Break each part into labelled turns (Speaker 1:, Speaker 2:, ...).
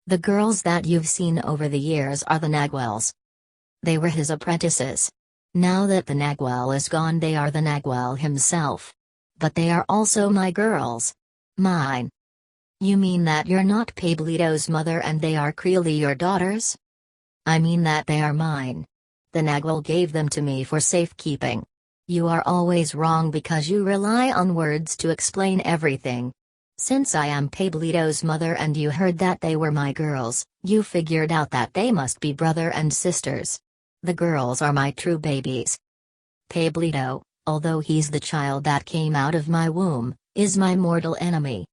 Speaker 1: The girls that you've seen over the years are the Nagwells. They were his apprentices. Now that the Nagwell is gone, they are the Nagwell himself. But they are also my girls. Mine. You mean that you're not Pablito's mother and they are clearly your daughters? I mean that they are mine. The Nagwell gave them to me for safekeeping. You are always wrong because you rely on words to explain everything. Since I am Pablito's mother and you heard that they were my girls, you figured out that they must be brother and sisters. The girls are my true babies. Pablito, although he's the child that came out of my womb, is my mortal enemy.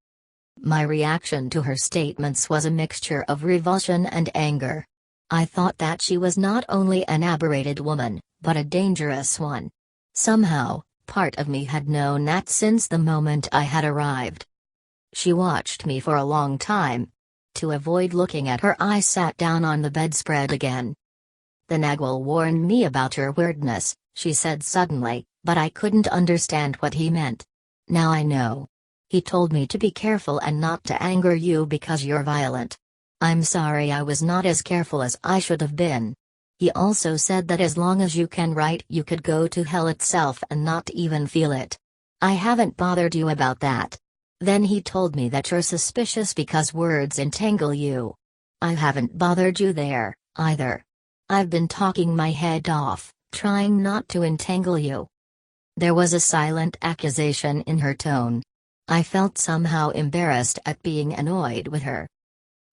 Speaker 1: My reaction to her statements was a mixture of revulsion and anger. I thought that she was not only an aberrated woman, but a dangerous one. Somehow, part of me had known that since the moment I had arrived. She watched me for a long time. To avoid looking at her, I sat down on the bedspread again. The Nagwell warned me about your weirdness, she said suddenly, but I couldn't understand what he meant. Now I know. He told me to be careful and not to anger you because you're violent. I'm sorry I was not as careful as I should have been. He also said that as long as you can write, you could go to hell itself and not even feel it. I haven't bothered you about that. Then he told me that you're suspicious because words entangle you. I haven't bothered you there, either. I've been talking my head off, trying not to entangle you. There was a silent accusation in her tone. I felt somehow embarrassed at being annoyed with her.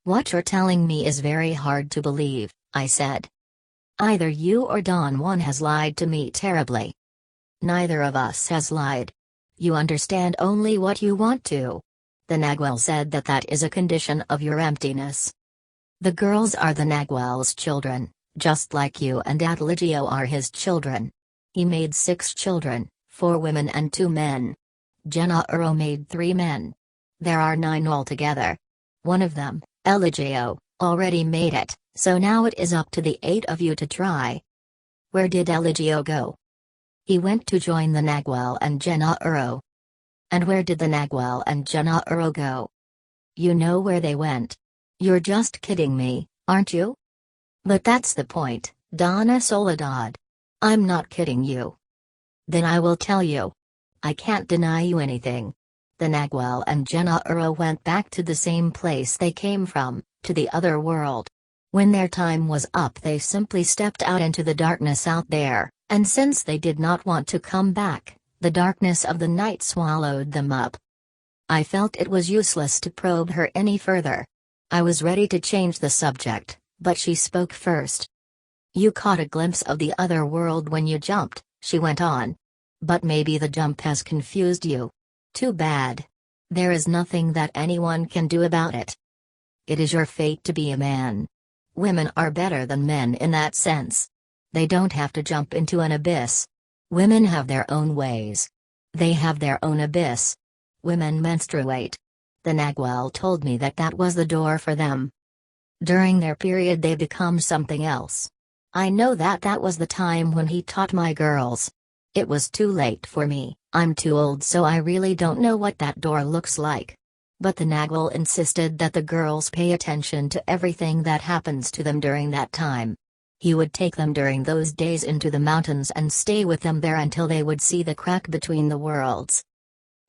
Speaker 1: What you're telling me is very hard to believe, I said. Either you or Don Juan has lied to me terribly. Neither of us has lied. You understand only what you want to. The Nagwell said that that is a condition of your emptiness. The girls are the Nagwell's children, just like you and Atligio are his children. He made 6 children, 4 women and 2 men. Gennaro made 3 men. There are 9 altogether. One of them, Eligio, already made it, so now it is up to the 8 of you to try. Where did Eligio go? He went to join the Nagwell and Gennaro. And where did the Nagwell and Gennaro go? You know where they went. You're just kidding me, aren't you? But that's the point, Donna Soledad. I'm not kidding you. Then I will tell you. I can't deny you anything. The Nagwell and Gennaro went back to the same place they came from, to the other world. When their time was up, they simply stepped out into the darkness out there, and since they did not want to come back, the darkness of the night swallowed them up. I felt it was useless to probe her any further. I was ready to change the subject, but she spoke first. You caught a glimpse of the other world when you jumped, she went on. But maybe the jump has confused you. Too bad. There is nothing that anyone can do about it. It is your fate to be a man. Women are better than men in that sense. They don't have to jump into an abyss. Women have their own ways. They have their own abyss. Women menstruate. The Nagwell told me that that was the door for them. During their period they become something else. I know that that was the time when he taught my girls. It was too late for me, I'm too old, so I really don't know what that door looks like. But the Nagwell insisted that the girls pay attention to everything that happens to them during that time. He would take them during those days into the mountains and stay with them there until they would see the crack between the worlds.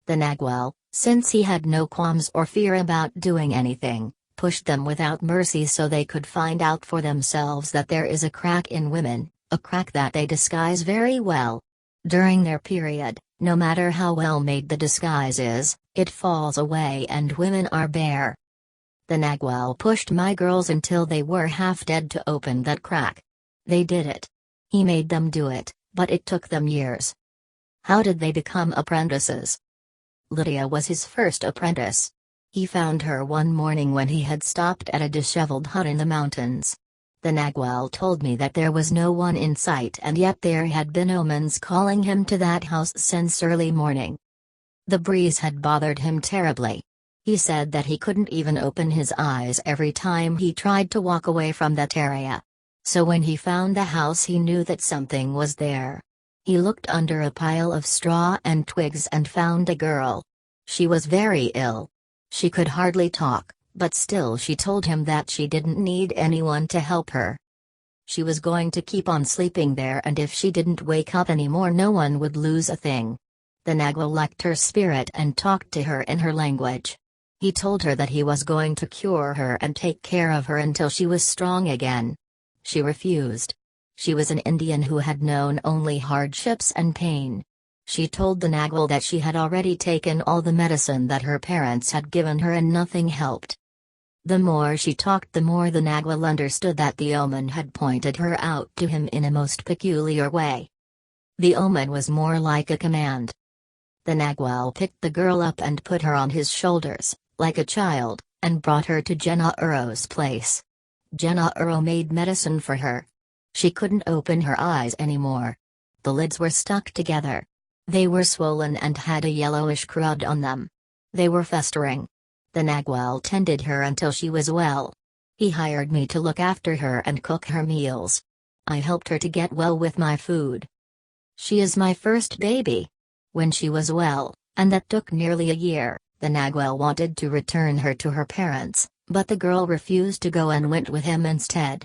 Speaker 1: The Nagwell, since he had no qualms or fear about doing anything, pushed them without mercy so they could find out for themselves that there is a crack in women, a crack that they disguise very well. During their period, no matter how well made the disguise is, it falls away and women are bare. The Nagwell pushed my girls until they were half dead to open that crack. They did it. He made them do it, but it took them years. How did they become apprentices? Lydia was his first apprentice. He found her one morning when he had stopped at a disheveled hut in the mountains. The Nagwell told me that there was no one in sight, and yet there had been omens calling him to that house since early morning. The breeze had bothered him terribly. He said that he couldn't even open his eyes every time he tried to walk away from that area. So when he found the house he knew that something was there. He looked under a pile of straw and twigs and found a girl. She was very ill. She could hardly talk, But still she told him that she didn't need anyone to help her. She was going to keep on sleeping there, and if she didn't wake up anymore no one would lose a thing. The Nagwal liked her spirit and talked to her in her language. He told her that he was going to cure her and take care of her until she was strong again. She refused. She was an Indian who had known only hardships and pain. She told the Nagwal that she had already taken all the medicine that her parents had given her and nothing helped. The more she talked the more the Nagwal understood that the omen had pointed her out to him in a most peculiar way. The omen was more like a command. The Nagwal picked the girl up and put her on his shoulders, like a child, and brought her to Jenna Uro's place. Jenna Uro made medicine for her. She couldn't open her eyes anymore. The lids were stuck together. They were swollen and had a yellowish crud on them. They were festering. The Nagwal tended her until she was well. He hired me to look after her and cook her meals. I helped her to get well with my food. She is my first baby. When she was well, and that took nearly a year, the Nagwal wanted to return her to her parents, but the girl refused to go and went with him instead.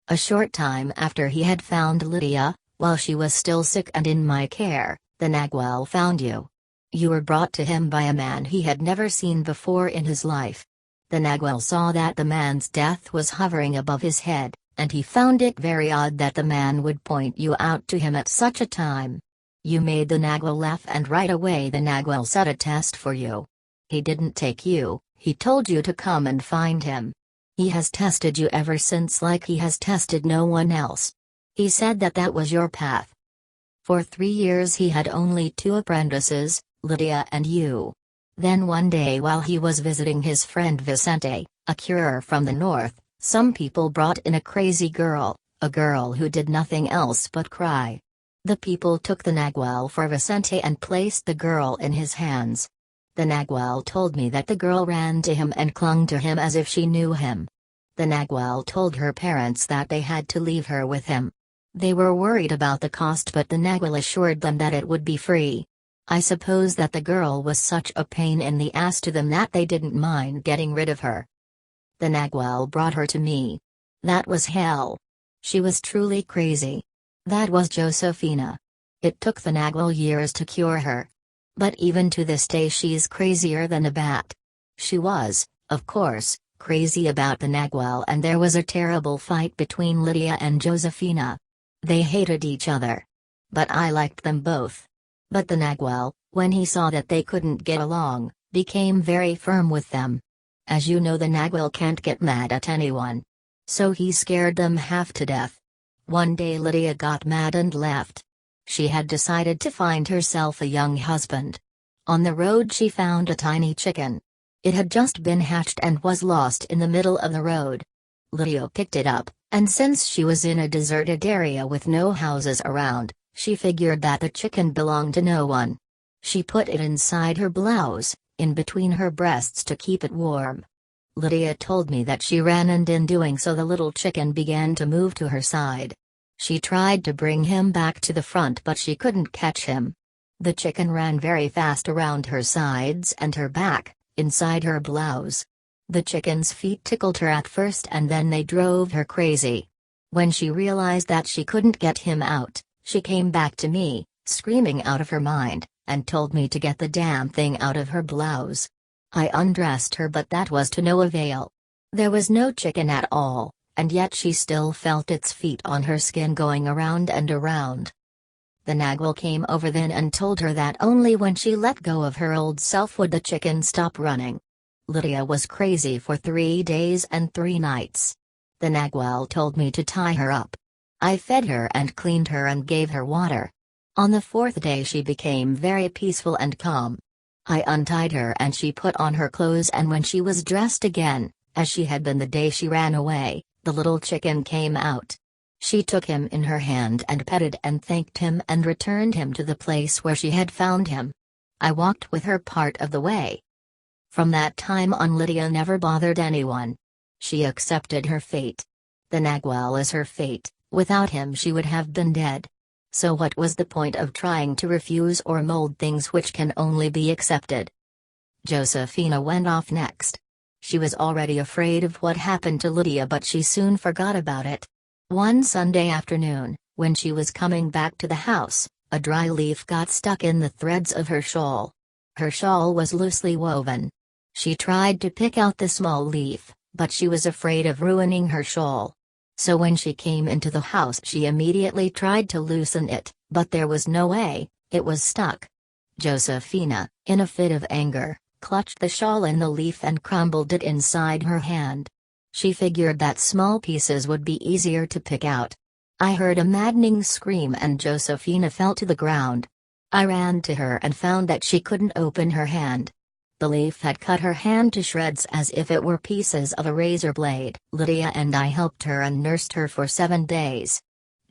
Speaker 1: A short time after he had found Lydia, while she was still sick and in my care, the Nagwal found you. You were brought to him by a man he had never seen before in his life. The Nagwal saw that the man's death was hovering above his head, and he found it very odd that the man would point you out to him at such a time. You made the Nagwal laugh, and right away the Nagwal set a test for you. He didn't take you, he told you to come and find him. He has tested you ever since like he has tested no one else. He said that that was your path. For 3 years he had only 2 apprentices, Lydia and you. Then one day while he was visiting his friend Vicente, a curer from the north, some people brought in a crazy girl, a girl who did nothing else but cry. The people took the Nagwal for Vicente and placed the girl in his hands. The Nagwal told me that the girl ran to him and clung to him as if she knew him. The Nagwal told her parents that they had to leave her with him. They were worried about the cost, but the Nagwal assured them that it would be free. I suppose that the girl was such a pain in the ass to them that they didn't mind getting rid of her. The Nagwal brought her to me. That was hell. She was truly crazy. That was Josefina. It took the Nagwal years to cure her. But even to this day she's crazier than a bat. She was, of course, crazy about the Nagwal, and there was a terrible fight between Lydia and Josefina. They hated each other. But I liked them both. But the Nagwal, when he saw that they couldn't get along, became very firm with them. As you know, the Nagwal can't get mad at anyone. So he scared them half to death. One day Lydia got mad and left. She had decided to find herself a young husband. On the road she found a tiny chicken. It had just been hatched and was lost in the middle of the road. Lydia picked it up, and since she was in a deserted area with no houses around, she figured that the chicken belonged to no one. She put it inside her blouse, in between her breasts to keep it warm. Lydia told me that she ran, and in doing so the little chicken began to move to her side. She tried to bring him back to the front, but she couldn't catch him. The chicken ran very fast around her sides and her back, inside her blouse. The chicken's feet tickled her at first, and then they drove her crazy. When she realized that she couldn't get him out, she came back to me, screaming out of her mind, and told me to get the damn thing out of her blouse. I undressed her, but that was to no avail. There was no chicken at all, and yet she still felt its feet on her skin going around and around. The Nagwal came over then and told her that only when she let go of her old self would the chicken stop running. Lydia was crazy for 3 days and 3 nights. The Nagwal told me to tie her up. I fed her and cleaned her and gave her water. On the 4th day she became very peaceful and calm. I untied her and she put on her clothes, and when she was dressed again, as she had been the day she ran away, the little chicken came out. She took him in her hand and petted and thanked him and returned him to the place where she had found him. I walked with her part of the way. From that time on Lydia never bothered anyone. She accepted her fate. The Nagwal is her fate, without him she would have been dead. So what was the point of trying to refuse or mold things which can only be accepted? Josefina went off next. She was already afraid of what happened to Lydia, but she soon forgot about it. One Sunday afternoon, when she was coming back to the house, a dry leaf got stuck in the threads of her shawl. Her shawl was loosely woven. She tried to pick out the small leaf, but she was afraid of ruining her shawl. So when she came into the house, she immediately tried to loosen it, but there was no way, it was stuck. Josephina, in a fit of anger, clutched the shawl in the leaf and crumbled it inside her hand. She figured that small pieces would be easier to pick out. I heard a maddening scream and Josephina fell to the ground. I ran to her and found that she couldn't open her hand. The leaf had cut her hand to shreds as if it were pieces of a razor blade. Lydia and I helped her and nursed her for 7 days.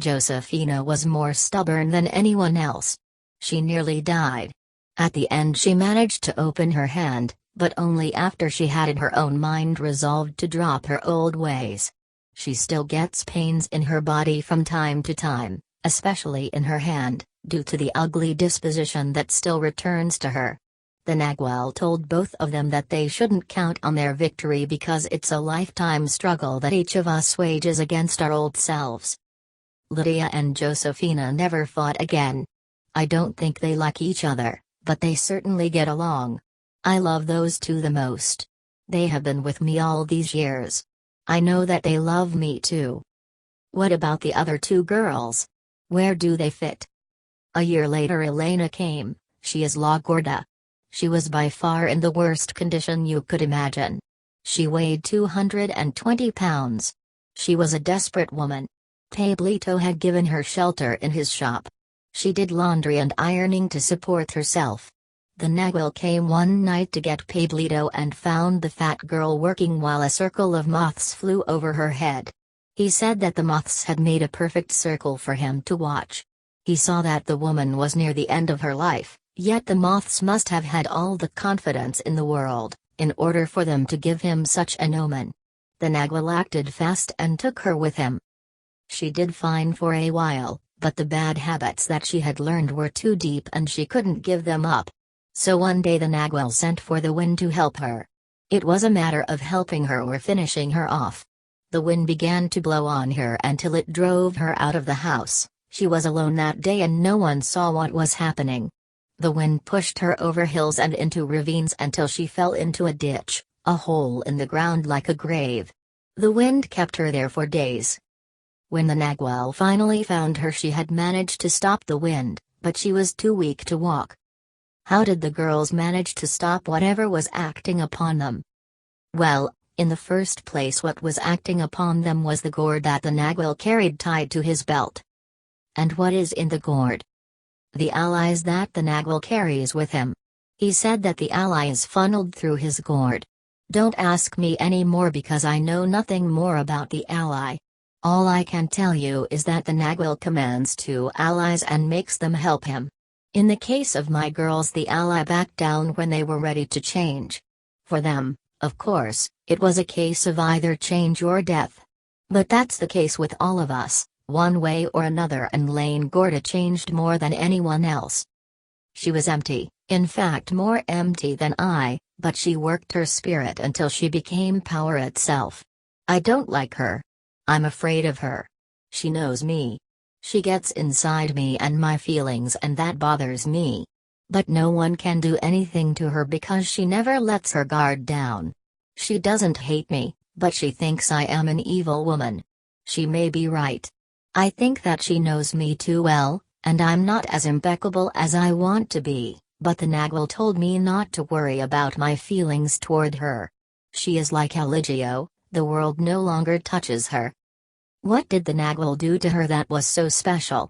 Speaker 1: Josephina was more stubborn than anyone else. She nearly died. At the end she managed to open her hand, but only after she had in her own mind resolved to drop her old ways. She still gets pains in her body from time to time, especially in her hand, due to the ugly disposition that still returns to her. The Nagwal told both of them that they shouldn't count on their victory because it's a lifetime struggle that each of us wages against our old selves. Lydia and Josephina never fought again. I don't think they like each other, but they certainly get along. I love those two the most. They have been with me all these years. I know that they love me too. What about the other 2 girls? Where do they fit? A year later Elena came. She is La Gorda. She was by far in the worst condition you could imagine. She weighed 220 pounds. She was a desperate woman. Pablito had given her shelter in his shop. She did laundry and ironing to support herself. The Nagwal came one night to get Pablito and found the fat girl working while a circle of moths flew over her head. He said that the moths had made a perfect circle for him to watch. He saw that the woman was near the end of her life, yet the moths must have had all the confidence in the world, in order for them to give him such an omen. The Nagwal acted fast and took her with him. She did fine for a while, but the bad habits that she had learned were too deep and she couldn't give them up. So one day the Nagwal sent for the wind to help her. It was a matter of helping her or finishing her off. The wind began to blow on her until it drove her out of the house. She was alone that day and no one saw what was happening. The wind pushed her over hills and into ravines until she fell into a ditch, a hole in the ground like a grave. The wind kept her there for days. When the Nagwal finally found her, she had managed to stop the wind, but she was too weak to walk. How did the girls manage to stop whatever was acting upon them? Well, in the first place, what was acting upon them was the gourd that the Nagwal carried tied to his belt. And what is in the gourd? The allies that the Nagwal carries with him. He said that the allies funneled through his gourd. Don't ask me any more because I know nothing more about the ally. All I can tell you is that the Nagwal commands 2 allies and makes them help him. In the case of my girls, the ally backed down when they were ready to change. For them, of course, it was a case of either change or death. But that's the case with all of us, one way or another, and Lane Gorda changed more than anyone else. She was empty, in fact more empty than I, but she worked her spirit until she became power itself. I don't like her. I'm afraid of her. She knows me. She gets inside me and my feelings, and that bothers me. But no one can do anything to her because she never lets her guard down. She doesn't hate me, but she thinks I am an evil woman. She may be right. I think that she knows me too well, and I'm not as impeccable as I want to be, but the Nagwal told me not to worry about my feelings toward her. She is like Eligio, the world no longer touches her. What did the Nagwal do to her that was so special?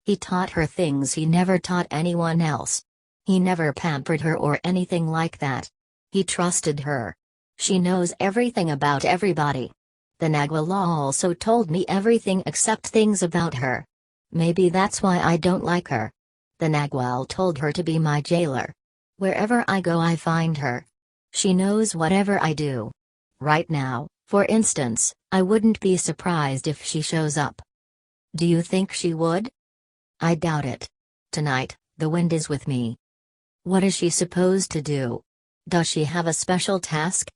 Speaker 1: He taught her things he never taught anyone else. He never pampered her or anything like that. He trusted her. She knows everything about everybody. The Nagwal also told me everything except things about her. Maybe that's why I don't like her. The Nagwal told her to be my jailer. Wherever I go I find her. She knows whatever I do. Right now, for instance, I wouldn't be surprised if she shows up. Do you think she would? I doubt it. Tonight, the wind is with me. What is she supposed to do? Does she have a special task?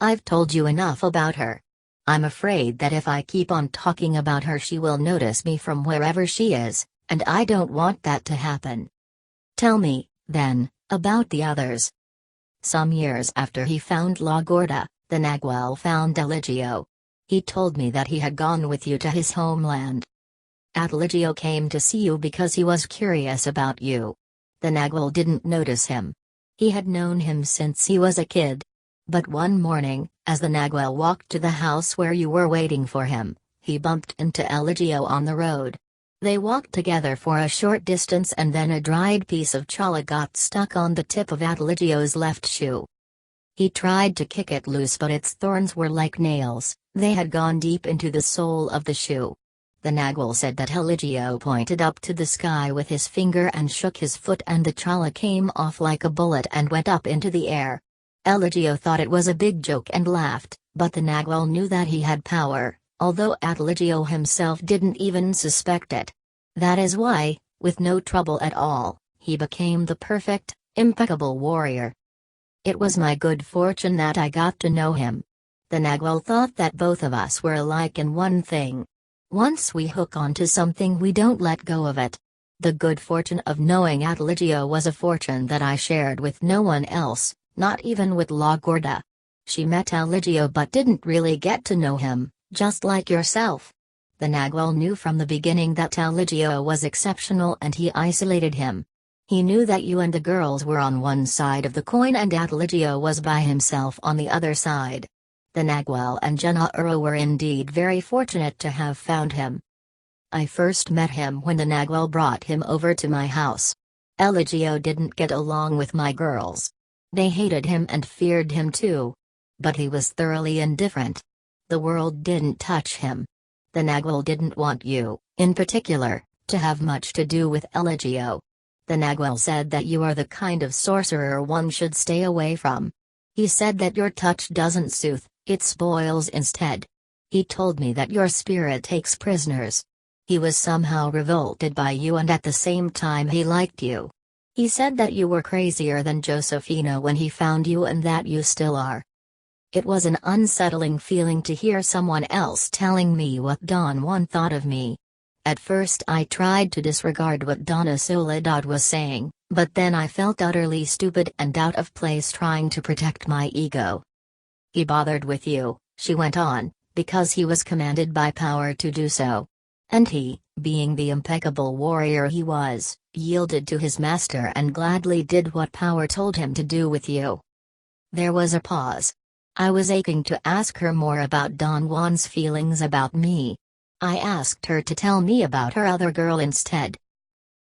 Speaker 1: I've told you enough about her. I'm afraid that if I keep on talking about her she will notice me from wherever she is, and I don't want that to happen. Tell me, then, about the others." Some years after he found La Gorda, the Nagual found Eligio. He told me that he had gone with you to his homeland. Eligio came to see you because he was curious about you. The Nagual didn't notice him. He had known him since he was a kid. But one morning, as the Nagual walked to the house where you were waiting for him, he bumped into Eligio on the road. They walked together for a short distance and then a dried piece of chala got stuck on the tip of Eligio's left shoe. He tried to kick it loose but its thorns were like nails, they had gone deep into the sole of the shoe. The Nagual said that Eligio pointed up to the sky with his finger and shook his foot and the chala came off like a bullet and went up into the air. Eligio thought it was a big joke and laughed, but the Nagual knew that he had power, although Eligio himself didn't even suspect it. That is why, with no trouble at all, he became the perfect, impeccable warrior. It was my good fortune that I got to know him. The Nagual thought that both of us were alike in one thing. Once we hook onto something we don't let go of it. The good fortune of knowing Eligio was a fortune that I shared with no one else, not even with La Gorda. She met Eligio but didn't really get to know him, just like yourself. The Nagual knew from the beginning that Eligio was exceptional and he isolated him. He knew that you and the girls were on one side of the coin and Eligio was by himself on the other side. The Nagual and Gennaro were indeed very fortunate to have found him. I first met him when the Nagual brought him over to my house. Eligio didn't get along with my girls. They hated him and feared him too. But he was thoroughly indifferent. The world didn't touch him. The Nagual didn't want you, in particular, to have much to do with Eligio. The Nagual said that you are the kind of sorcerer one should stay away from. He said that your touch doesn't soothe, it spoils instead. He told me that your spirit takes prisoners. He was somehow revolted by you and at the same time he liked you. He said that you were crazier than Josefina when he found you and that you still are. It was an unsettling feeling to hear someone else telling me what Don Juan thought of me. At first I tried to disregard what Donna Soledad was saying, but then I felt utterly stupid and out of place trying to protect my ego. He bothered with you, she went on, because he was commanded by power to do so. And he, being the impeccable warrior he was, yielded to his master and gladly did what power told him to do with you. There was a pause. I was aching to ask her more about Don Juan's feelings about me. I asked her to tell me about her other girl instead.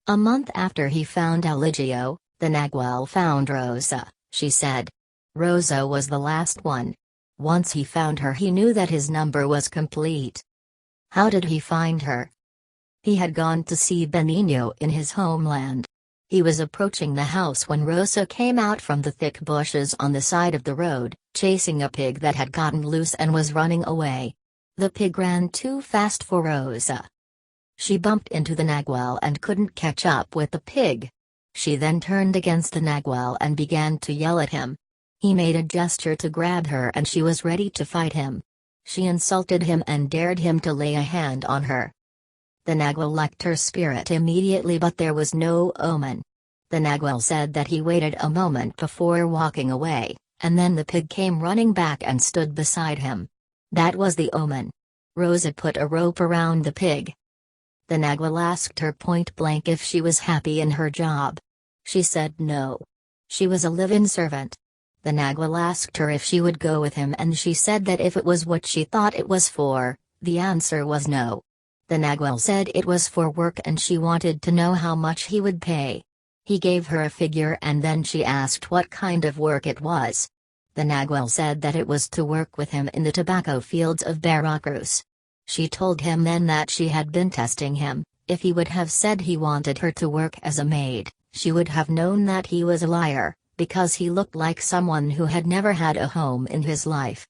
Speaker 1: A month after he found Eligio, the Nagual found Rosa, she said. Rosa was the last one. Once he found her he knew that his number was complete. How did he find her? He had gone to see Benigno in his homeland. He was approaching the house when Rosa came out from the thick bushes on the side of the road, chasing a pig that had gotten loose and was running away. The pig ran too fast for Rosa. She bumped into the Nagual and couldn't catch up with the pig. She then turned against the Nagual and began to yell at him. He made a gesture to grab her and she was ready to fight him. She insulted him and dared him to lay a hand on her. The Nagual liked her spirit immediately but there was no omen. The Nagual said that he waited a moment before walking away, and then the pig came running back and stood beside him. That was the omen. Rosa put a rope around the pig. The Nagual asked her point blank if she was happy in her job. She said no. She was a live-in servant. The Nagual asked her if she would go with him and she said that if it was what she thought it was for, the answer was no. The Nagual said it was for work and she wanted to know how much he would pay. He gave her a figure and then she asked what kind of work it was. The Nagual said that it was to work with him in the tobacco fields of Veracruz. She told him then that she had been testing him. If he would have said he wanted her to work as a maid, she would have known that he was a liar, because he looked like someone who had never had a home in his life.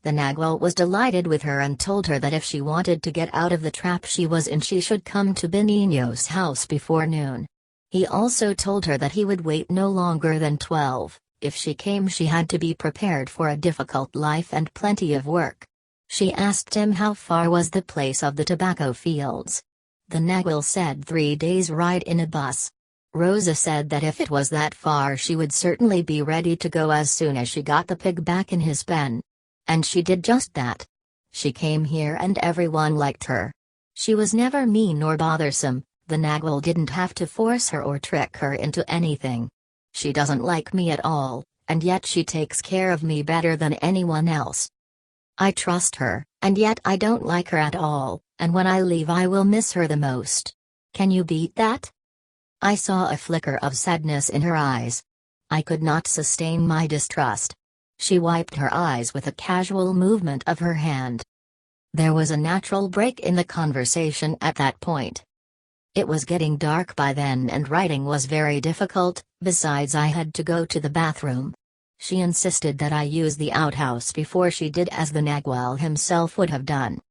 Speaker 1: The Nagual was delighted with her and told her that if she wanted to get out of the trap she was in she should come to Benigno's house before noon. He also told her that he would wait no longer than 12, If she came, she had to be prepared for a difficult life and plenty of work. She asked him how far was the place of the tobacco fields. The Nagual said 3 days' ride in a bus. Rosa said that if it was that far she would certainly be ready to go as soon as she got the pig back in his pen. And she did just that. She came here and everyone liked her. She was never mean or bothersome. The Nagual didn't have to force her or trick her into anything. She doesn't like me at all, and yet she takes care of me better than anyone else. I trust her, and yet I don't like her at all, and when I leave I will miss her the most. Can you beat that? I saw a flicker of sadness in her eyes. I could not sustain my distrust. She wiped her eyes with a casual movement of her hand. There was a natural break in the conversation at that point. It was getting dark by then and writing was very difficult, besides I had to go to the bathroom. She insisted that I use the outhouse before she did as the Nagual himself would have done.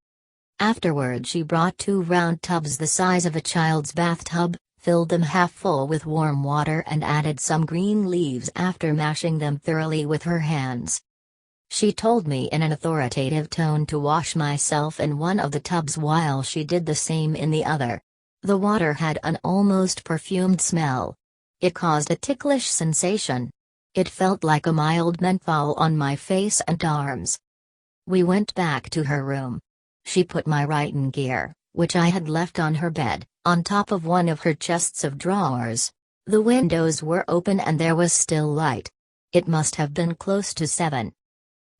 Speaker 1: Afterward she brought 2 round tubs the size of a child's bathtub, filled them half full with warm water and added some green leaves after mashing them thoroughly with her hands. She told me in an authoritative tone to wash myself in one of the tubs while she did the same in the other. The water had an almost perfumed smell. It caused a ticklish sensation. It felt like a mild menthol on my face and arms. We went back to her room. She put my writing gear, which I had left on her bed, on top of one of her chests of drawers. The windows were open and there was still light. It must have been close to 7.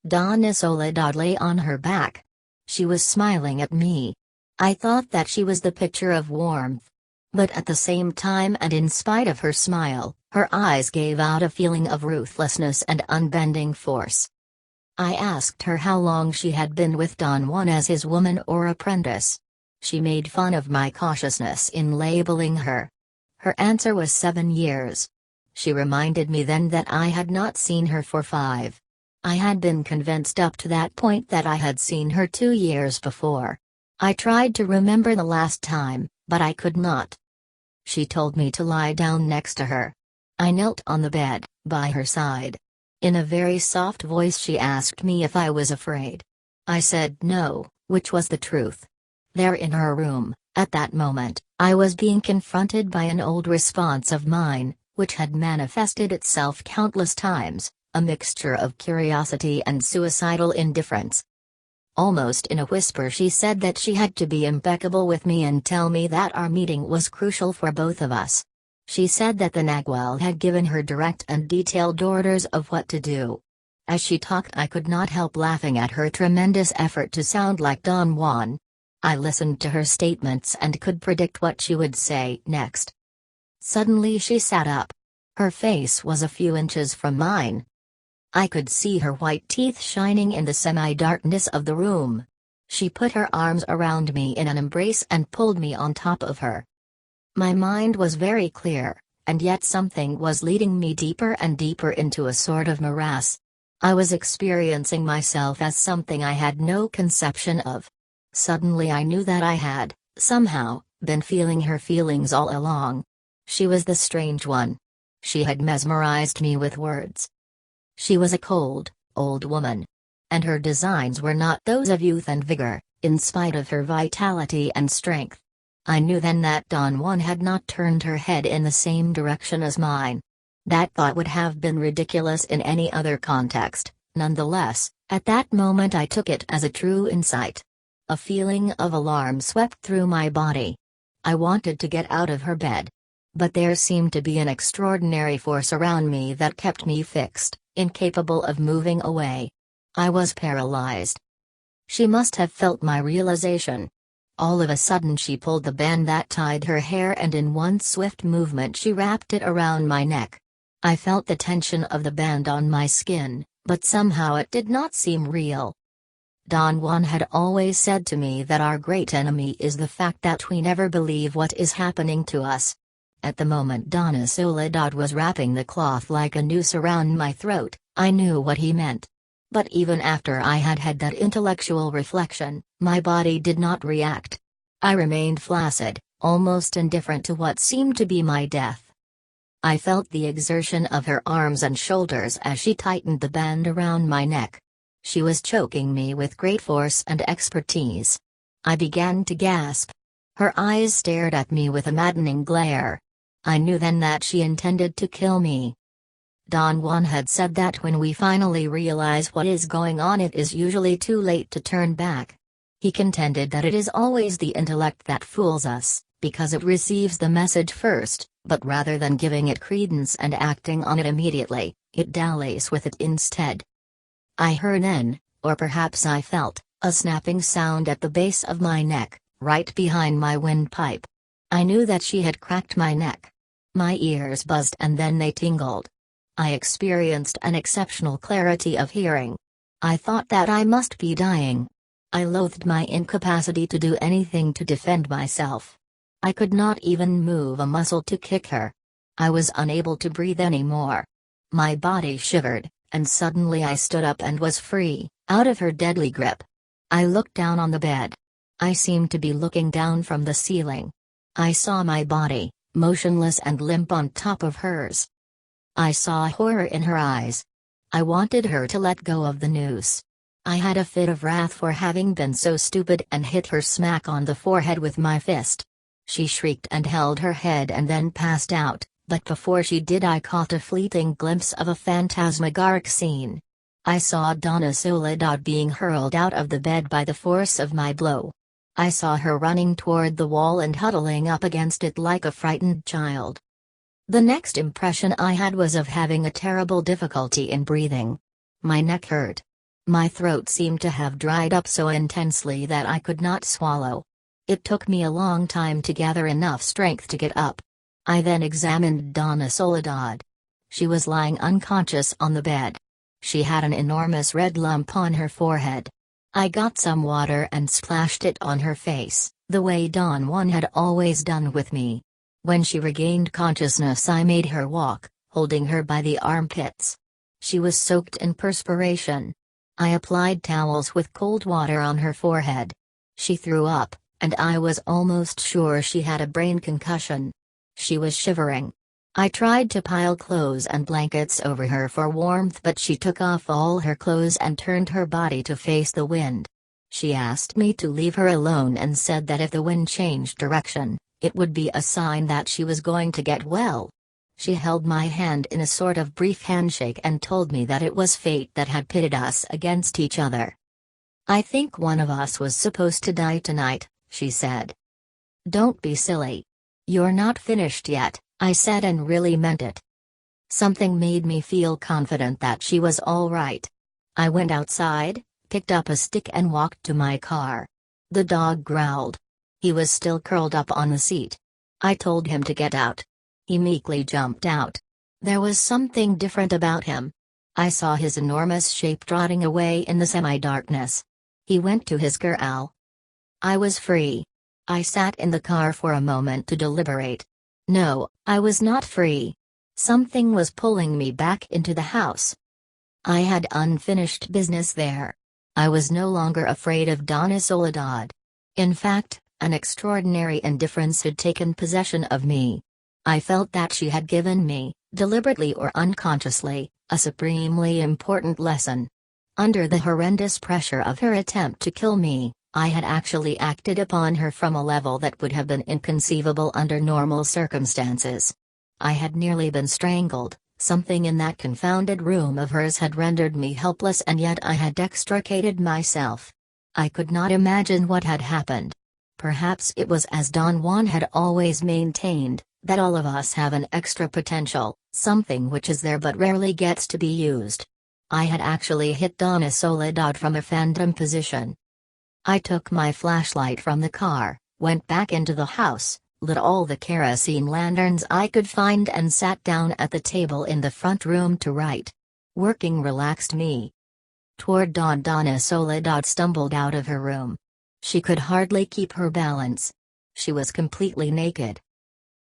Speaker 1: Donna Soledad lay on her back. She was smiling at me. I thought that she was the picture of warmth. But at the same time and in spite of her smile, her eyes gave out a feeling of ruthlessness and unbending force. I asked her how long she had been with Don Juan as his woman or apprentice. She made fun of my cautiousness in labeling her. Her answer was 7 years. She reminded me then that I had not seen her for 5. I had been convinced up to that point that I had seen her 2 years before. I tried to remember the last time, but I could not. She told me to lie down next to her. I knelt on the bed, by her side. In a very soft voice she asked me if I was afraid. I said no, which was the truth. There in her room, at that moment, I was being confronted by an old response of mine, which had manifested itself countless times, a mixture of curiosity and suicidal indifference. Almost in a whisper she said that she had to be impeccable with me and tell me that our meeting was crucial for both of us. She said that the Nagual had given her direct and detailed orders of what to do. As she talked I could not help laughing at her tremendous effort to sound like Don Juan. I listened to her statements and could predict what she would say next. Suddenly she sat up. Her face was a few inches from mine. I could see her white teeth shining in the semi-darkness of the room. She put her arms around me in an embrace and pulled me on top of her. My mind was very clear, and yet something was leading me deeper and deeper into a sort of morass. I was experiencing myself as something I had no conception of. Suddenly I knew that I had, somehow, been feeling her feelings all along. She was the strange one. She had mesmerized me with words. She was a cold, old woman. And her designs were not those of youth and vigor, in spite of her vitality and strength. I knew then that Don Juan had not turned her head in the same direction as mine. That thought would have been ridiculous in any other context, nonetheless, at that moment I took it as a true insight. A feeling of alarm swept through my body. I wanted to get out of her bed. But there seemed to be an extraordinary force around me that kept me fixed, incapable of moving away. I was paralyzed. She must have felt my realization. All of a sudden she pulled the band that tied her hair and in one swift movement she wrapped it around my neck. I felt the tension of the band on my skin, but somehow it did not seem real. Don Juan had always said to me that our great enemy is the fact that we never believe what is happening to us. At the moment Donna Soledad was wrapping the cloth like a noose around my throat, I knew what he meant. But even after I had had that intellectual reflection, my body did not react. I remained flaccid, almost indifferent to what seemed to be my death. I felt the exertion of her arms and shoulders as she tightened the band around my neck. She was choking me with great force and expertise. I began to gasp. Her eyes stared at me with a maddening glare. I knew then that she intended to kill me. Don Juan had said that when we finally realize what is going on, it is usually too late to turn back. He contended that it is always the intellect that fools us, because it receives the message first, but rather than giving it credence and acting on it immediately, it dallies with it instead. I heard then, or perhaps I felt, a snapping sound at the base of my neck, right behind my windpipe. I knew that she had cracked my neck. My ears buzzed and then they tingled. I experienced an exceptional clarity of hearing. I thought that I must be dying. I loathed my incapacity to do anything to defend myself. I could not even move a muscle to kick her. I was unable to breathe anymore. My body shivered, and suddenly I stood up and was free, out of her deadly grip. I looked down on the bed. I seemed to be looking down from the ceiling. I saw my body, motionless and limp on top of hers. I saw horror in her eyes. I wanted her to let go of the noose. I had a fit of wrath for having been so stupid and hit her smack on the forehead with my fist. She shrieked and held her head and then passed out, but before she did I caught a fleeting glimpse of a phantasmagoric scene. I saw Donna Soledad being hurled out of the bed by the force of my blow. I saw her running toward the wall and huddling up against it like a frightened child. The next impression I had was of having a terrible difficulty in breathing. My neck hurt. My throat seemed to have dried up so intensely that I could not swallow. It took me a long time to gather enough strength to get up. I then examined Donna Soledad. She was lying unconscious on the bed. She had an enormous red lump on her forehead. I got some water and splashed it on her face, the way Don Juan had always done with me. When she regained consciousness, I made her walk, holding her by the armpits. She was soaked in perspiration. I applied towels with cold water on her forehead. She threw up, and I was almost sure she had a brain concussion. She was shivering. I tried to pile clothes and blankets over her for warmth, but she took off all her clothes and turned her body to face the wind. She asked me to leave her alone and said that if the wind changed direction, it would be a sign that she was going to get well. She held my hand in a sort of brief handshake and told me that it was fate that had pitted us against each other. "I think one of us was supposed to die tonight," she said. "Don't be silly. You're not finished yet," I said, and really meant it. Something made me feel confident that she was all right. I went outside, picked up a stick and walked to my car. The dog growled. He was still curled up on the seat. I told him to get out. He meekly jumped out. There was something different about him. I saw his enormous shape trotting away in the semi-darkness. He went to his corral. I was free. I sat in the car for a moment to deliberate. No, I was not free. Something was pulling me back into the house. I had unfinished business there. I was no longer afraid of Donna Soledad. In fact, an extraordinary indifference had taken possession of me. I felt that she had given me, deliberately or unconsciously, a supremely important lesson. Under the horrendous pressure of her attempt to kill me, I had actually acted upon her from a level that would have been inconceivable under normal circumstances. I had nearly been strangled. Something in that confounded room of hers had rendered me helpless, and yet I had extricated myself. I could not imagine what had happened. Perhaps it was as Don Juan had always maintained, that all of us have an extra potential, something which is there but rarely gets to be used. I had actually hit Donna Soledad from a phantom position. I took my flashlight from the car, went back into the house, lit all the kerosene lanterns I could find and sat down at the table in the front room to write. Working relaxed me. Toward dawn, Donna Soledad stumbled out of her room. She could hardly keep her balance. She was completely naked.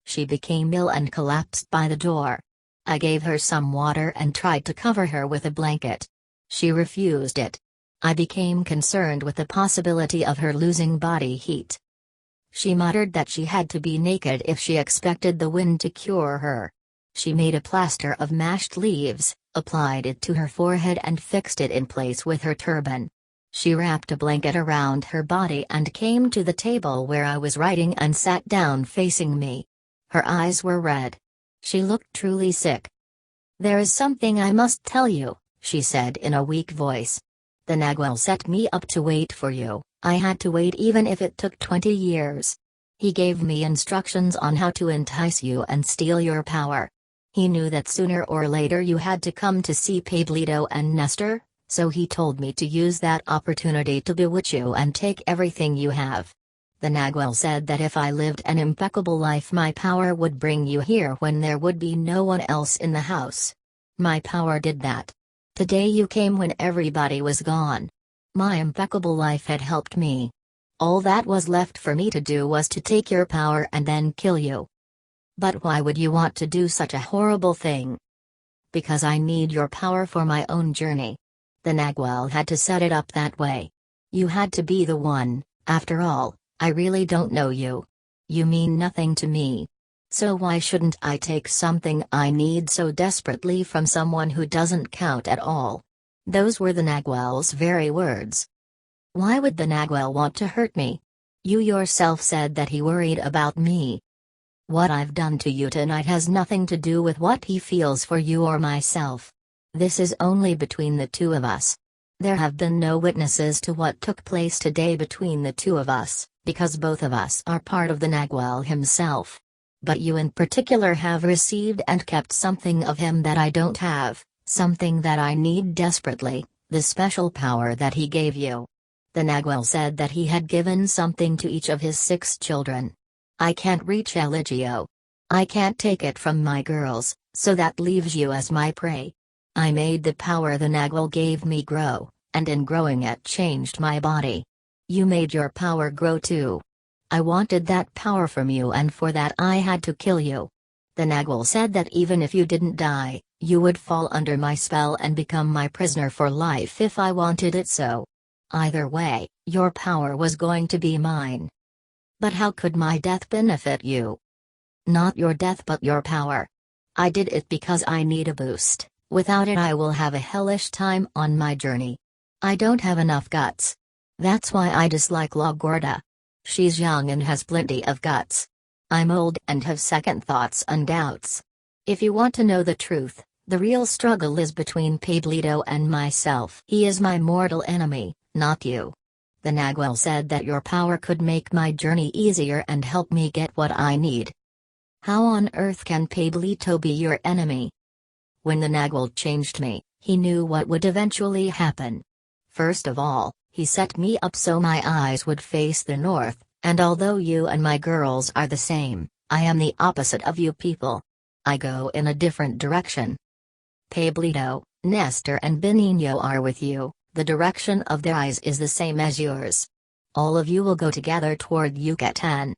Speaker 1: She became ill and collapsed by the door. I gave her some water and tried to cover her with a blanket. She refused it. I became concerned with the possibility of her losing body heat. She muttered that she had to be naked if she expected the wind to cure her. She made a plaster of mashed leaves, applied it to her forehead and fixed it in place with her turban. She wrapped a blanket around her body and came to the table where I was writing and sat down facing me. Her eyes were red. She looked truly sick. "There is something I must tell you," she said in a weak voice. "The Nagwal set me up to wait for you. I had to wait even if it took 20 years. He gave me instructions on how to entice you and steal your power. He knew that sooner or later you had to come to see Pablito and Nestor, so he told me to use that opportunity to bewitch you and take everything you have. The Nagwal said that if I lived an impeccable life my power would bring you here when there would be no one else in the house. My power did that. Today you came when everybody was gone. My impeccable life had helped me. All that was left for me to do was to take your power and then kill you." "But why would you want to do such a horrible thing?" "Because I need your power for my own journey. The Nagwal had to set it up that way. You had to be the one. After all, I really don't know you. You mean nothing to me. So why shouldn't I take something I need so desperately from someone who doesn't count at all?" Those were the Nagwal's very words. "Why would the Nagwal want to hurt me? You yourself said that he worried about me. What I've done to you tonight has nothing to do with what he feels for you or myself. This is only between the two of us. There have been no witnesses to what took place today between the two of us, because both of us are part of the Nagwal himself. But you in particular have received and kept something of him that I don't have, something that I need desperately, the special power that he gave you." The Nagwal said that he had given something to each of his 6 children. "I can't reach Eligio. I can't take it from my girls, so that leaves you as my prey. I made the power the Nagwal gave me grow, and in growing it changed my body. You made your power grow too. I wanted that power from you and for that I had to kill you. The Nagwal said that even if you didn't die, you would fall under my spell and become my prisoner for life if I wanted it so. Either way, your power was going to be mine." "But how could my death benefit you?" "Not your death but your power. I did it because I need a boost. Without it I will have a hellish time on my journey. I don't have enough guts. That's why I dislike La Gorda. She's young and has plenty of guts. I'm old and have second thoughts and doubts. If you want to know the truth, the real struggle is between Pablito and myself. He is my mortal enemy, not you. The Nagwal said that your power could make my journey easier and help me get what I need. How on earth can Pablito be your enemy?" When the Nagwal changed me, he knew what would eventually happen. First of all, he set me up so my eyes would face the north, and although you and my girls are the same, I am the opposite of you people. I go in a different direction. Pablito, Nestor and Benigno are with you, the direction of their eyes is the same as yours. All of you will go together toward Yucatan.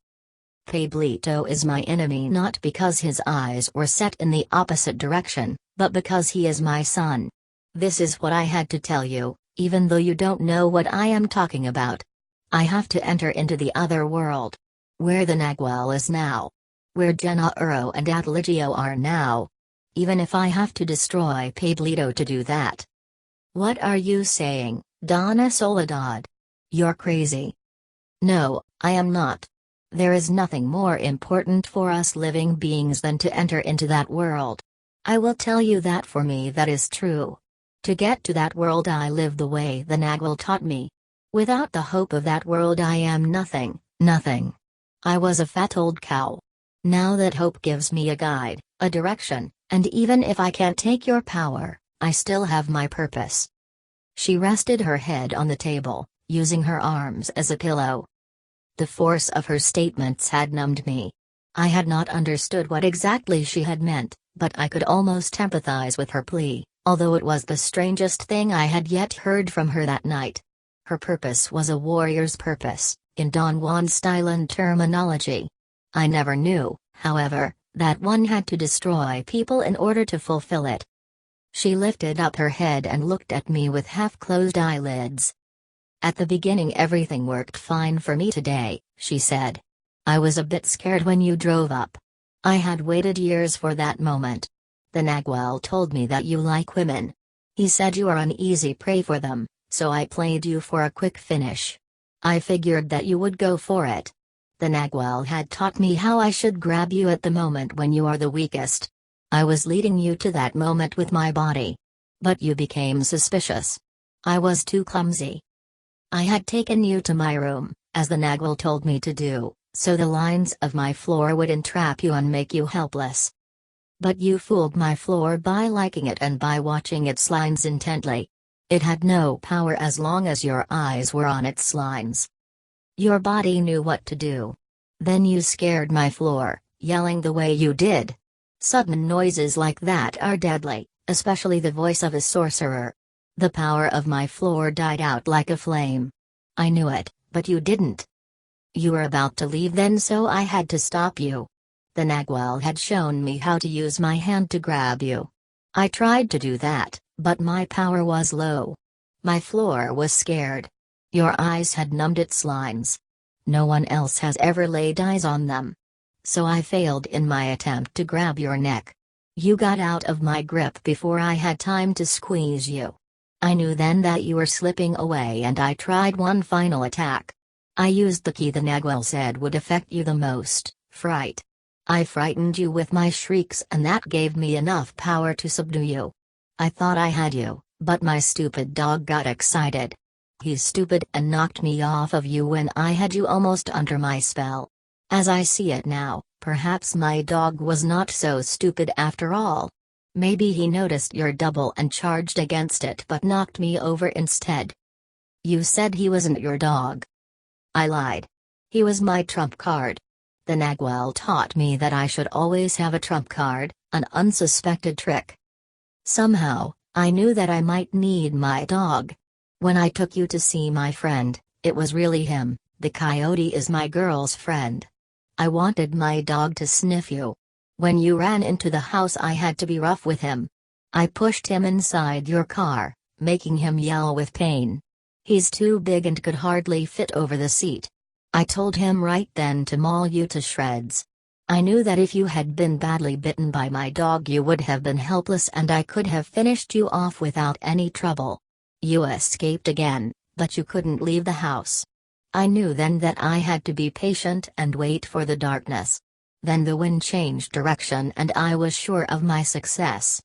Speaker 1: Pablito is my enemy not because his eyes were set in the opposite direction, but because he is my son. This is what I had to tell you, even though you don't know what I am talking about. I have to enter into the other world. Where the Nagwal is now. Where Gennaro and Atligio are now. Even if I have to destroy Pablito to do that. What are you saying, Donna Soledad? You're crazy. No, I am not. There is nothing more important for us living beings than to enter into that world. I will tell you that for me that is true. To get to that world I live the way the Nagwal taught me. Without the hope of that world I am nothing, nothing. I was a fat old cow. Now that hope gives me a guide, a direction, and even if I can't take your power, I still have my purpose. She rested her head on the table, using her arms as a pillow. The force of her statements had numbed me. I had not understood what exactly she had meant, but I could almost empathize with her plea, although it was the strangest thing I had yet heard from her that night. Her purpose was a warrior's purpose, in Don Juan style and terminology. I never knew, however, that one had to destroy people in order to fulfill it. She lifted up her head and looked at me with half-closed eyelids. At the beginning everything worked fine for me today, she said. I was a bit scared when you drove up. I had waited years for that moment. The Nagwell told me that you like women. He said you are an easy prey for them, so I played you for a quick finish. I figured that you would go for it. The Nagwell had taught me how I should grab you at the moment when you are the weakest. I was leading you to that moment with my body. But you became suspicious. I was too clumsy. I had taken you to my room, as the Nagwell told me to do, so the lines of my floor would entrap you and make you helpless. But you fooled my floor by liking it and by watching its lines intently. It had no power as long as your eyes were on its lines. Your body knew what to do. Then you scared my floor, yelling the way you did. Sudden noises like that are deadly, especially the voice of a sorcerer. The power of my floor died out like a flame. I knew it, but you didn't. You were about to leave then, so I had to stop you. The Nagwell had shown me how to use my hand to grab you. I tried to do that, but my power was low. My floor was scared. Your eyes had numbed its lines. No one else has ever laid eyes on them. So I failed in my attempt to grab your neck. You got out of my grip before I had time to squeeze you. I knew then that you were slipping away and I tried one final attack. I used the key the Nagwell said would affect you the most, fright. I frightened you with my shrieks and that gave me enough power to subdue you. I thought I had you, but my stupid dog got excited. He's stupid and knocked me off of you when I had you almost under my spell. As I see it now, perhaps my dog was not so stupid after all. Maybe he noticed your double and charged against it but knocked me over instead. You said he wasn't your dog. I lied. He was my trump card. The Nagwell taught me that I should always have a trump card, an unsuspected trick. Somehow, I knew that I might need my dog. When I took you to see my friend, it was really him. The coyote is my girl's friend. I wanted my dog to sniff you. When you ran into the house I had to be rough with him. I pushed him inside your car, making him yell with pain. He's too big and could hardly fit over the seat. I told him right then to maul you to shreds. I knew that if you had been badly bitten by my dog you would have been helpless and I could have finished you off without any trouble. You escaped again, but you couldn't leave the house. I knew then that I had to be patient and wait for the darkness. Then the wind changed direction and I was sure of my success.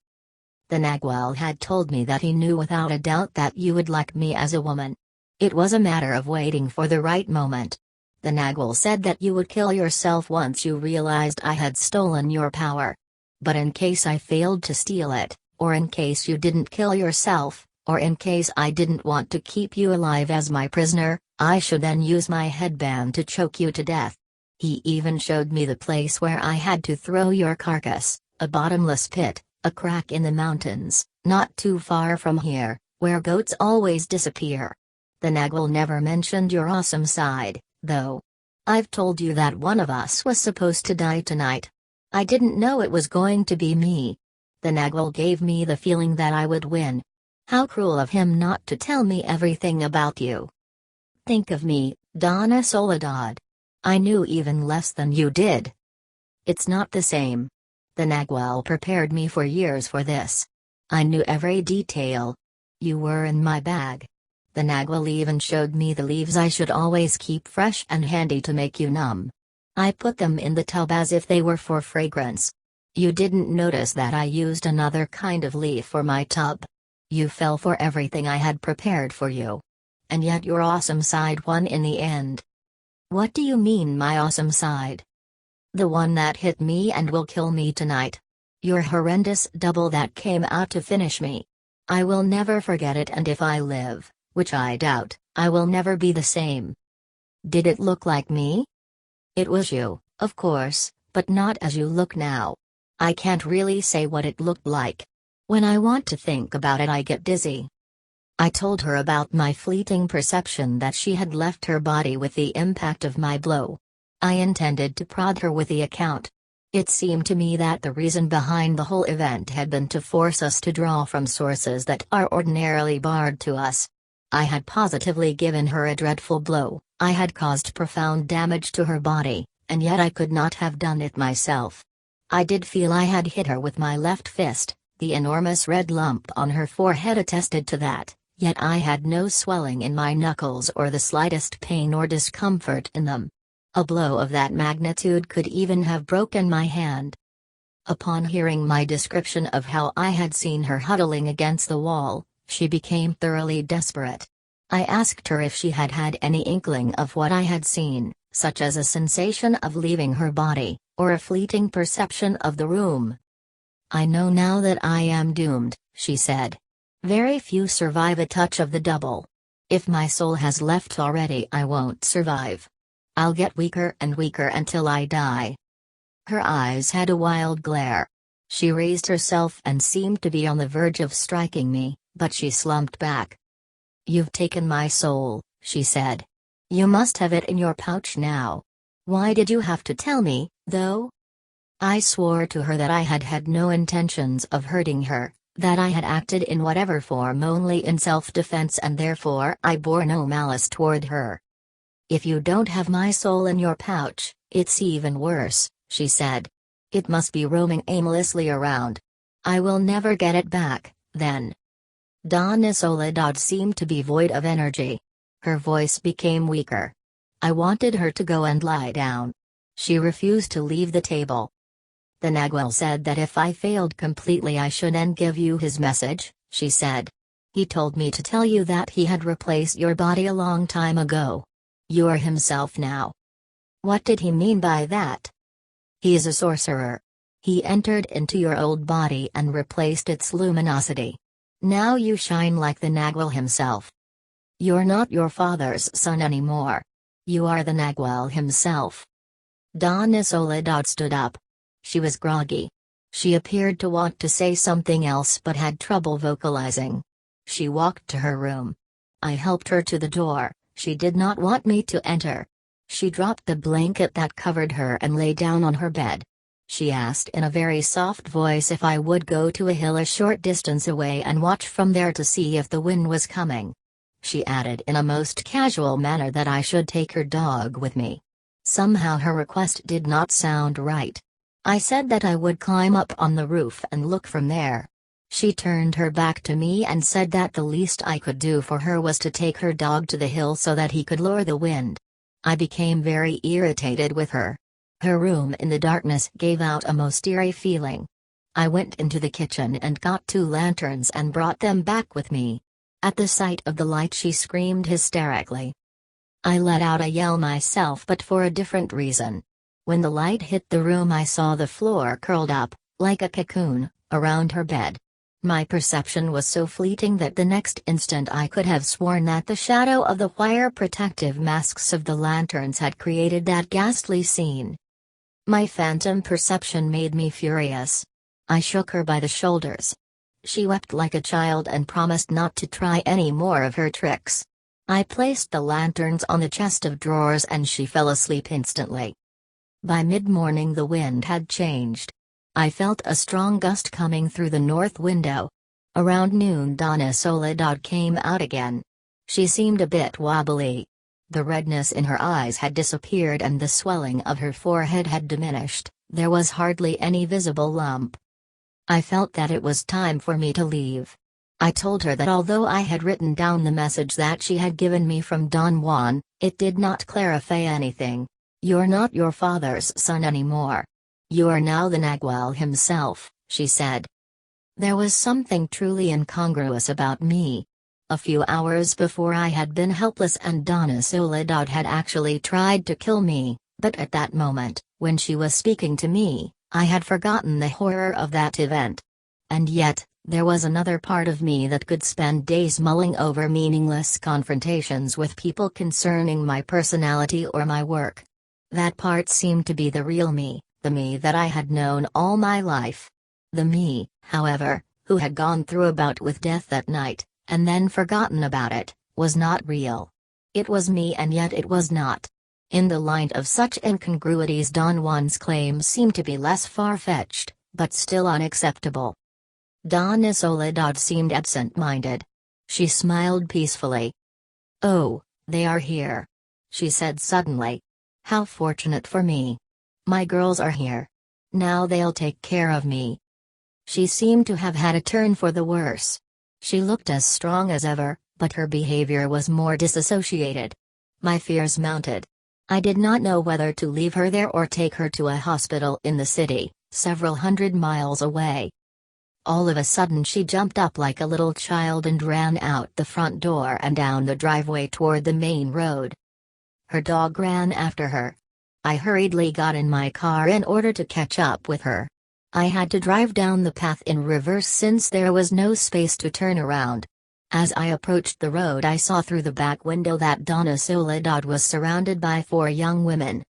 Speaker 1: The Nagwell had told me that he knew without a doubt that you would like me as a woman. It was a matter of waiting for the right moment. The Nagwell said that you would kill yourself once you realized I had stolen your power. But in case I failed to steal it, or in case you didn't kill yourself, or in case I didn't want to keep you alive as my prisoner, I should then use my headband to choke you to death. He even showed me the place where I had to throw your carcass, a bottomless pit, a crack in the mountains, not too far from here, where goats always disappear. The Nagwell never mentioned your awesome side, though. I've told you that one of us was supposed to die tonight. I didn't know it was going to be me. The Nagwell gave me the feeling that I would win. How cruel of him not to tell me everything about you. Think of me, Donna Soledad. I knew even less than you did. It's not the same. The Nagwell prepared me for years for this. I knew every detail. You were in my bag. The Nagwell even showed me the leaves I should always keep fresh and handy to make you numb. I put them in the tub as if they were for fragrance. You didn't notice that I used another kind of leaf for my tub. You fell for everything I had prepared for you. And yet your awesome side won in the end. What do you mean my awesome side? The one that hit me and will kill me tonight. Your horrendous double that came out to finish me. I will never forget it, and if I live, which I doubt, I will never be the same. Did it look like me? It was you, of course, but not as you look now. I can't really say what it looked like. When I want to think about it I get dizzy. I told her about my fleeting perception that she had left her body with the impact of my blow. I intended to prod her with the account. It seemed to me that the reason behind the whole event had been to force us to draw from sources that are ordinarily barred to us. I had positively given her a dreadful blow, I had caused profound damage to her body, and yet I could not have done it myself. I did feel I had hit her with my left fist. The enormous red lump on her forehead attested to that, yet I had no swelling in my knuckles or the slightest pain or discomfort in them. A blow of that magnitude could even have broken my hand. Upon hearing my description of how I had seen her huddling against the wall, she became thoroughly desperate. I asked her if she had had any inkling of what I had seen, such as a sensation of leaving her body, or a fleeting perception of the room. "I know now that I am doomed," she said. "Very few survive a touch of the double. If my soul has left already, I won't survive. I'll get weaker and weaker until I die." Her eyes had a wild glare. She raised herself and seemed to be on the verge of striking me, but she slumped back. "You've taken my soul," she said. "You must have it in your pouch now. Why did you have to tell me, though?" I swore to her that I had had no intentions of hurting her, that I had acted in whatever form only in self-defense, and therefore I bore no malice toward her. "If you don't have my soul in your pouch, it's even worse," she said. "It must be roaming aimlessly around. I will never get it back, then." Donna Soledad seemed to be void of energy. Her voice became weaker. I wanted her to go and lie down. She refused to leave the table. "The Nagual said that if I failed completely I shouldn't give you his message," she said. "He told me to tell you that he had replaced your body a long time ago. You're himself now." "What did he mean by that?" "He's a sorcerer. He entered into your old body and replaced its luminosity. Now you shine like the Nagual himself. You're not your father's son anymore. You are the Nagual himself." Donna Soledad stood up. She was groggy. She appeared to want to say something else but had trouble vocalizing. She walked to her room. I helped her to the door. She did not want me to enter. She dropped the blanket that covered her and lay down on her bed. She asked in a very soft voice if I would go to a hill a short distance away and watch from there to see if the wind was coming. She added in a most casual manner that I should take her dog with me. Somehow her request did not sound right. I said that I would climb up on the roof and look from there. She turned her back to me and said that the least I could do for her was to take her dog to the hill so that he could lure the wind. I became very irritated with her. Her room in the darkness gave out a most eerie feeling. I went into the kitchen and got 2 lanterns and brought them back with me. At the sight of the light she screamed hysterically. I let out a yell myself, but for a different reason. When the light hit the room I saw the floor curled up, like a cocoon, around her bed. My perception was so fleeting that the next instant I could have sworn that the shadow of the wire protective masks of the lanterns had created that ghastly scene. My phantom perception made me furious. I shook her by the shoulders. She wept like a child and promised not to try any more of her tricks. I placed the lanterns on the chest of drawers and she fell asleep instantly. By mid-morning the wind had changed. I felt a strong gust coming through the north window. Around noon Donna Soledad came out again. She seemed a bit wobbly. The redness in her eyes had disappeared and the swelling of her forehead had diminished. There was hardly any visible lump. I felt that it was time for me to leave. I told her that although I had written down the message that she had given me from Don Juan, it did not clarify anything. "You're not your father's son anymore. You are now the Nagual himself," she said. There was something truly incongruous about me. A few hours before I had been helpless and Donna Soledad had actually tried to kill me, but at that moment, when she was speaking to me, I had forgotten the horror of that event. And yet, there was another part of me that could spend days mulling over meaningless confrontations with people concerning my personality or my work. That part seemed to be the real me, the me that I had known all my life. The me, however, who had gone through a bout with death that night, and then forgotten about it, was not real. It was me and yet it was not. In the light of such incongruities Don Juan's claims seemed to be less far-fetched, but still unacceptable. Donna Soledad seemed absent-minded. She smiled peacefully. "Oh, they are here," she said suddenly. "How fortunate for me. My girls are here. Now they'll take care of me." She seemed to have had a turn for the worse. She looked as strong as ever, but her behavior was more disassociated. My fears mounted. I did not know whether to leave her there or take her to a hospital in the city, several hundred miles away. All of a sudden she jumped up like a little child and ran out the front door and down the driveway toward the main road. Her dog ran after her. I hurriedly got in my car in order to catch up with her. I had to drive down the path in reverse since there was no space to turn around. As I approached the road, I saw through the back window that Donna Soledad was surrounded by 4 young women.